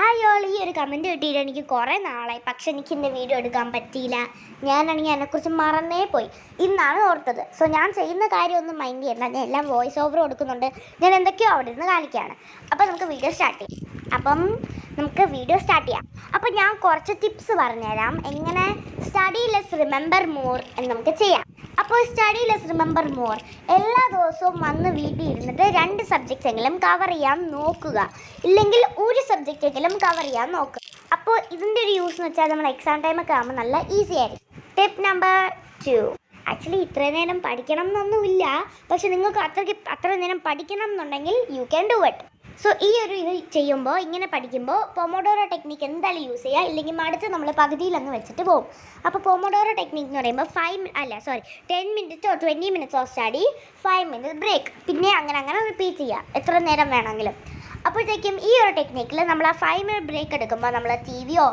Hi all, ഈ ഒരു comment കിട്ടിയിട്ട് എനിക്ക് കുറേ നാളായി. പക്ഷെ എനിക്ക് എൻ്റെ വീഡിയോ എടുക്കാൻ പറ്റിയില്ല. ഞാനാണെങ്കിൽ അതിനെക്കുറിച്ച് മറന്നേ പോയി. ഇന്നാണ് ഓർത്തത്. സോ ഞാൻ ചെയ്യുന്ന കാര്യമൊന്നും മൈൻഡ് ചെയ്യണ്ട. ഞാൻ എല്ലാം വോയിസ് ഓവർ കൊടുക്കുന്നുണ്ട്. ഞാൻ എന്തൊക്കെയോ അവിടെ ഇരുന്ന് കാണിക്കുകയാണ്. അപ്പോൾ നമുക്ക് വീഡിയോ സ്റ്റാർട്ട് ചെയ്യാം. അപ്പോൾ ഞാൻ കുറച്ച് ടിപ്സ് പറഞ്ഞുതരാം എങ്ങനെ സ്റ്റഡി ലെസ് റിമെമ്പർ മോർ എന്ന് നമുക്ക് ചെയ്യാം. അപ്പോൾ സ്റ്റഡി ലെസ് റിമെമ്പർ മോർ എല്ലാ ദിവസവും വന്ന് വീട്ടിൽ ഇരുന്നിട്ട് 2 സബ്ജക്റ്റ്സ് എങ്കിലും കവർ ചെയ്യാൻ നോക്കുക. ഇല്ലെങ്കിൽ ഒരു സബ്ജക്റ്റ് എങ്കിലും കവർ ചെയ്യാൻ നോക്കുക. അപ്പോൾ ഇതിൻ്റെ ഒരു യൂസ് എന്ന് വെച്ചാൽ നമ്മൾ എക്സാം ടൈമൊക്കെ ആകുമ്പോൾ നല്ല ഈസി ആയിരിക്കും. ടിപ്പ് നമ്പർ 2, ആക്ച്വലി ഇത്രയും നേരം പഠിക്കണം എന്നൊന്നുമില്ല. പക്ഷെ നിങ്ങൾക്ക് അത്ര നേരം പഠിക്കണം എന്നുണ്ടെങ്കിൽ you can do it. So ഈ ഒരു ഇത് ചെയ്യുമ്പോൾ ഇങ്ങനെ പഠിക്കുമ്പോൾ പൊമോഡോറോ ടെക്നിക്ക് എന്തായാലും യൂസ് ചെയ്യുക. ഇല്ലെങ്കിൽ മടുത്ത് നമ്മൾ പകുതിയിലങ്ങ് വെച്ചിട്ട് പോകും. അപ്പോൾ പൊമോഡോറോ ടെക്നിക്ക് എന്ന് പറയുമ്പോൾ 10 മിനിറ്റ്സോ 20 മിനിറ്റ്സോ സ്റ്റഡി, 5 മിനിറ്റ് ബ്രേക്ക്, പിന്നെ അങ്ങനെ റിപ്പീറ്റ് ചെയ്യുക എത്ര നേരം വേണമെങ്കിലും. അപ്പോഴത്തേക്കും ഈ ഒരു ടെക്നിക്കിൽ നമ്മൾ ആ 5 മിനിറ്റ് ബ്രേക്ക് എടുക്കുമ്പോൾ നമ്മൾ ടിവിയോ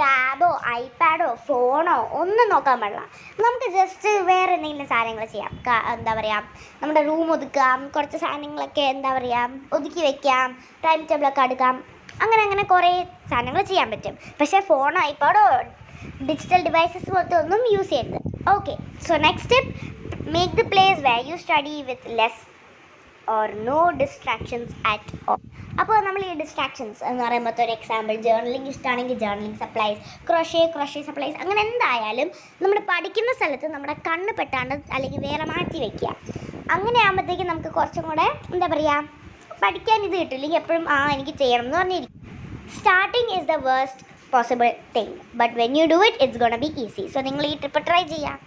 ടാബോ ഐപാഡോ ഫോണോ ഒന്നും നോക്കാൻ പാടില്ല. നമുക്ക് ജസ്റ്റ് വേറെ എന്തെങ്കിലും സാധനങ്ങൾ ചെയ്യാം. എന്താ പറയുക, നമ്മുടെ റൂം ഒതുക്കാം, കുറച്ച് സാധനങ്ങളൊക്കെ എന്താ പറയുക ഒതുക്കി വെക്കാം, ടൈം ടേബിളൊക്കെ എടുക്കാം. അങ്ങനെ കുറേ സാധനങ്ങൾ ചെയ്യാൻ പറ്റും. പക്ഷേ ഫോണോ ഐപാഡോ ഡിജിറ്റൽ ഡിവൈസസ് പോലത്തെ ഒന്നും യൂസ് ചെയ്യരുത്. Okay, so next tip, make the place where you study with less or no distractions at all. അപ്പോൾ നമ്മൾ ഈ ഡിസ്ട്രാക്ഷൻസ് എന്ന് പറയുമ്പോൾ ഒരു എക്സാമ്പിൾ, ജേർണലിംഗ് ഇഷ്ടമാണെങ്കിൽ ജേർണലിംഗ് സപ്ലൈസ്, ക്രോഷേ സപ്ലൈസ്, അങ്ങനെ എന്തായാലും നമ്മൾ പഠിക്കുന്ന സ്ഥലത്ത് നമ്മുടെ കണ്ണ് പെട്ടാണ്ട് അല്ലെങ്കിൽ വേറെ മാറ്റി വയ്ക്കുക. അങ്ങനെ ആകുമ്പോഴത്തേക്കും നമുക്ക് കുറച്ചും കൂടെ എന്താ പറയുക പഠിക്കാൻ ഇത് കിട്ടില്ലെങ്കിൽ എപ്പോഴും എനിക്ക് ചെയ്യണം എന്ന് പറഞ്ഞിരിക്കും. Starting is the worst possible thing, but when you do it it's gonna be easy. So നിങ്ങൾ ഈ ട്രിപ്പ് ട്രൈ ചെയ്യുക.